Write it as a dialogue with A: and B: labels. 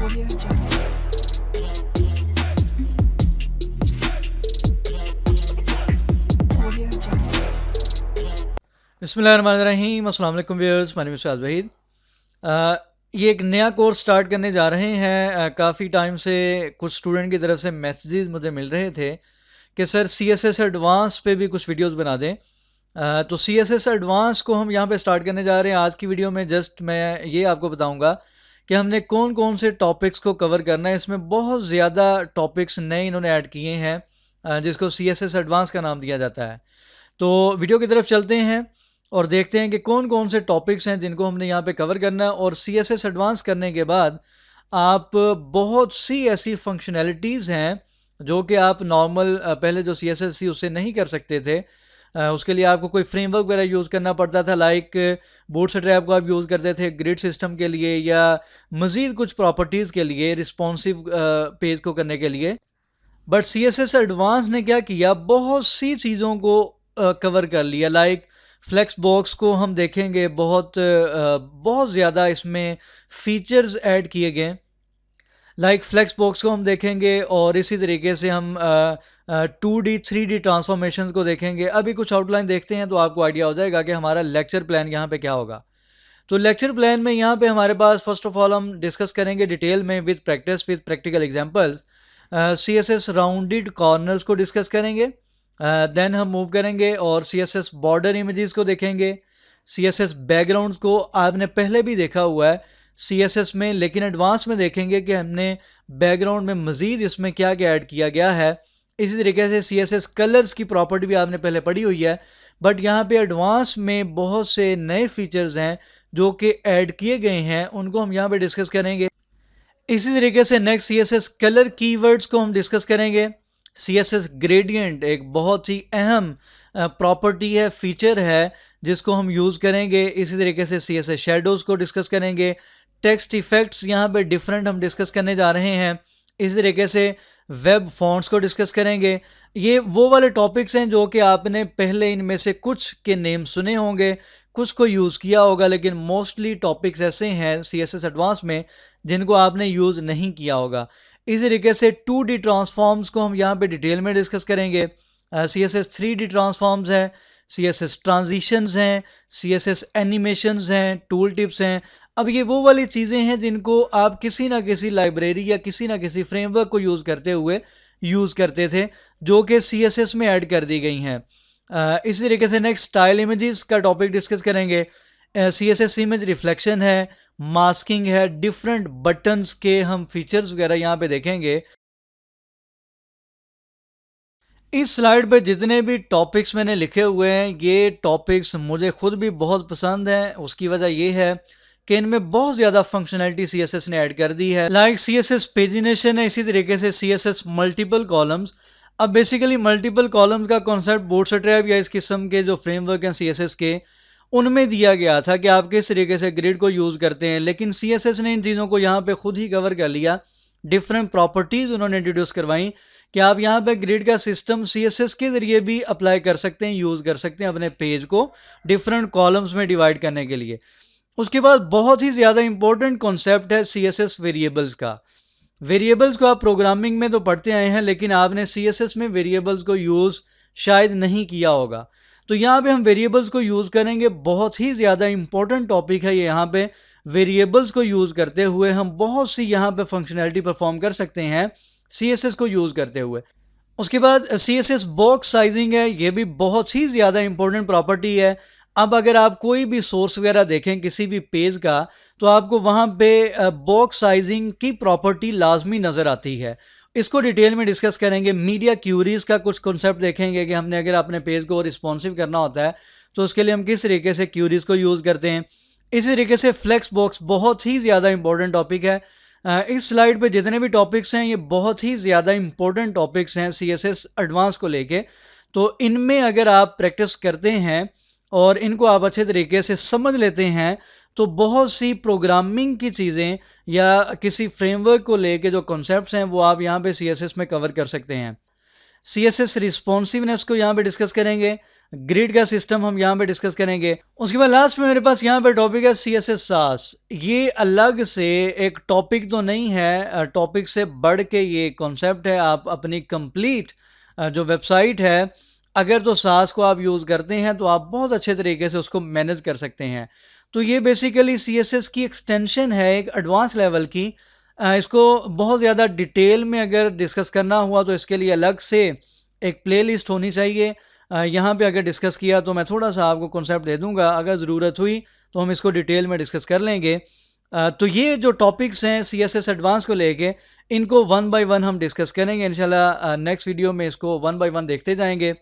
A: Audio Jungle. Audio Jungle.
B: बिस्मिल्लाहिर्रहमानिर्रहीम, अस्सलाम वालेकुम व्यूअर्स, माय नेम इज़ शाद वहीद। ये एक नया कोर्स स्टार्ट करने जा रहे हैं। काफ़ी टाइम से कुछ स्टूडेंट की तरफ से मैसेजेस मुझे मिल रहे थे कि सर CSS एडवांस पे भी कुछ वीडियोस बना दें। तो CSS एडवांस को हम यहाँ पे स्टार्ट करने जा रहे हैं। आज की वीडियो में जस्ट मैं ये आपको बताऊँगा कि हमने कौन कौन से टॉपिक्स को कवर करना है। इसमें बहुत ज़्यादा टॉपिक्स नए इन्होंने ऐड किए हैं, जिसको CSS एडवांस का नाम दिया जाता है। तो वीडियो की तरफ चलते हैं और देखते हैं कि कौन कौन से टॉपिक्स हैं जिनको हमने यहाँ पे कवर करना है। और CSS एडवांस करने के बाद आप बहुत सी ऐसी फंक्शनैलिटीज़ हैं जो कि आप नॉर्मल पहले जो CSS थी उससे नहीं कर सकते थे। उसके लिए आपको कोई फ्रेमवर्क वगैरह यूज़ करना पड़ता था, लाइक बूटस्ट्रैप को आप यूज़ करते थे ग्रिड सिस्टम के लिए या मज़ीद कुछ प्रॉपर्टीज़ के लिए, रिस्पॉन्सिव पेज को करने के लिए। बट CSS एडवांस ने क्या किया, बहुत सी चीज़ों को कवर कर लिया। लाइक फ्लेक्स बॉक्स को हम देखेंगे, बहुत ज़्यादा इसमें फीचर्स ऐड किए गए। लाइक फ्लेक्स बॉक्स को हम देखेंगे और इसी तरीके से हम 2D 3D ट्रांसफॉर्मेशन को देखेंगे। अभी कुछ आउटलाइन देखते हैं तो आपको आइडिया हो जाएगा कि हमारा लेक्चर प्लान यहाँ पे क्या होगा। तो लेक्चर प्लान में यहाँ पे हमारे पास फर्स्ट ऑफ ऑल हम डिस्कस करेंगे डिटेल में with practice with practical examples CSS rounded corners को डिस्कस करेंगे। देन हम मूव करेंगे और CSS बॉर्डर इमेजेस को देखेंगे। CSS बैकग्राउंड्स को आपने पहले भी देखा हुआ है CSS में, लेकिन एडवांस में देखेंगे कि हमने बैकग्राउंड में मज़ीद इसमें क्या क्या ऐड किया गया है। इसी तरीके से CSS कलर्स की प्रॉपर्टी भी आपने पहले पढ़ी हुई है, बट यहाँ पे एडवांस में बहुत से नए फीचर्स हैं जो कि ऐड किए गए हैं, उनको हम यहाँ पे डिस्कस करेंगे। इसी तरीके से नेक्स्ट CSS कलर कीवर्ड्स को हम डिस्कस करेंगे। CSS ग्रेडियंट एक बहुत ही अहम प्रॉपर्टी है, फीचर है, जिसको हम यूज़ करेंगे। इसी तरीके से CSS शेडोज़ को डिस्कस करेंगे। टेक्स्ट इफेक्ट्स यहाँ पे डिफरेंट हम डिस्कस करने जा रहे हैं। इसी तरीके से वेब फॉन्ट्स को डिस्कस करेंगे। ये वो वाले टॉपिक्स हैं जो कि आपने पहले इनमें से कुछ के नेम सुने होंगे, कुछ को यूज़ किया होगा, लेकिन मोस्टली टॉपिक्स ऐसे हैं CSS एडवांस में जिनको आपने यूज़ नहीं किया होगा। इसी तरीके से 2D ट्रांसफॉर्म्स को हम यहाँ पे डिटेल में डिस्कस करेंगे। CSS 3D ट्रांसफॉर्म्स हैं, CSS ट्रांजिशंस हैं, CSS एनिमेशंस हैं, टूल टिप्स हैं। अब ये वो वाली चीज़ें हैं जिनको आप किसी ना किसी लाइब्रेरी या किसी ना किसी फ्रेमवर्क को यूज़ करते हुए यूज़ करते थे, जो कि CSS में ऐड कर दी गई हैं। इसी तरीके से नेक्स्ट स्टाइल इमेजेस का टॉपिक डिस्कस करेंगे। CSS इमेज रिफ्लेक्शन है, मास्किंग है, डिफरेंट बटन्स के हम फीचर्स वगैरह यहाँ पे देखेंगे। इस स्लाइड पे जितने भी टॉपिक्स मैंने लिखे हुए हैं, ये टॉपिक्स मुझे खुद भी बहुत पसंद हैं। उसकी वजह ये है कि इनमें बहुत ज़्यादा फंक्शनैलिटी CSS ने ऐड कर दी है। लाइक CSS पेजिनेशन है, इसी तरीके से CSS मल्टीपल कॉलम्स। अब बेसिकली मल्टीपल कॉलम्स का कॉन्सेप्ट बूटस्ट्रैप या इस किस्म के जो फ्रेमवर्क हैं CSS के, उनमें दिया गया था कि आप किस तरीके से ग्रिड को यूज़ करते हैं, लेकिन CSS ने इन चीज़ों को यहाँ पे खुद ही कवर कर लिया। डिफरेंट प्रॉपर्टीज़ उन्होंने इंट्रोड्यूस करवाई कि आप यहाँ पे ग्रिड का सिस्टम CSS के ज़रिए भी अप्लाई कर सकते हैं, यूज़ कर सकते हैं अपने पेज को डिफरेंट कॉलम्स में डिवाइड करने के लिए। उसके बाद बहुत ही ज़्यादा इंपॉर्टेंट कॉन्सेप्ट है CSS वेरिएबल्स का। वेरिएबल्स को आप प्रोग्रामिंग में तो पढ़ते आए हैं, लेकिन आपने CSS में वेरिएबल्स को यूज़ शायद नहीं किया होगा। तो यहाँ पे हम वेरिएबल्स को यूज़ करेंगे। बहुत ही ज़्यादा इंपॉर्टेंट टॉपिक है ये। यहाँ पे वेरिएबल्स को यूज़ करते हुए हम बहुत सी यहाँ पे फंक्शनैलिटी परफॉर्म कर सकते हैं CSS को यूज़ करते हुए। उसके बाद CSS बॉक्स साइजिंग है, ये भी बहुत ही ज़्यादा इंपॉर्टेंट प्रॉपर्टी है। अब अगर आप कोई भी सोर्स वगैरह देखें किसी भी पेज का, तो आपको वहाँ पे बॉक्स साइजिंग की प्रॉपर्टी लाजमी नज़र आती है। इसको डिटेल में डिस्कस करेंगे। मीडिया क्यूरीज का कुछ कॉन्सेप्ट देखेंगे कि हमने अगर अपने पेज को रिस्पॉन्सिव करना होता है तो उसके लिए हम किस तरीके से क्यूरीज को यूज़ करते हैं। इसी तरीके से फ्लेक्स बॉक्स बहुत ही ज़्यादा इंपॉर्टेंट टॉपिक है। इस स्लाइड पे जितने भी टॉपिक्स हैं ये बहुत ही ज़्यादा इंपॉर्टेंट टॉपिक्स हैं CSS एडवांस को लेके। तो इनमें अगर आप प्रैक्टिस करते हैं और इनको आप अच्छे तरीके से समझ लेते हैं तो बहुत सी प्रोग्रामिंग की चीज़ें या किसी फ्रेमवर्क को लेके जो कॉन्सेप्ट्स हैं वो आप यहाँ पे CSS में कवर कर सकते हैं। CSS रिस्पॉन्सिवनेस को यहाँ पे डिस्कस करेंगे। ग्रिड का सिस्टम हम यहाँ पे डिस्कस करेंगे। उसके बाद लास्ट में मेरे पास यहाँ पे टॉपिक है CSS सास। ये अलग से एक टॉपिक तो नहीं है, टॉपिक से बढ़ के ये कॉन्सेप्ट है। आप अपनी कंप्लीट जो वेबसाइट है, अगर तो सास को आप यूज़ करते हैं तो आप बहुत अच्छे तरीके से उसको मैनेज कर सकते हैं। तो ये बेसिकली CSS की एक्सटेंशन है एक एडवांस लेवल की। इसको बहुत ज़्यादा डिटेल में अगर डिस्कस करना हुआ तो इसके लिए अलग से एक प्लेलिस्ट होनी चाहिए। यहाँ पे अगर डिस्कस किया तो मैं थोड़ा सा आपको कॉन्सेप्ट दे दूंगा, अगर ज़रूरत हुई तो हम इसको डिटेल में डिस्कस कर लेंगे। तो ये जो टॉपिक्स हैं CSS एडवांस को लेके, इनको वन बाय वन हम डिस्कस करेंगे इंशाल्लाह। नेक्स्ट वीडियो में इसको वन बाय वन देखते जाएंगे।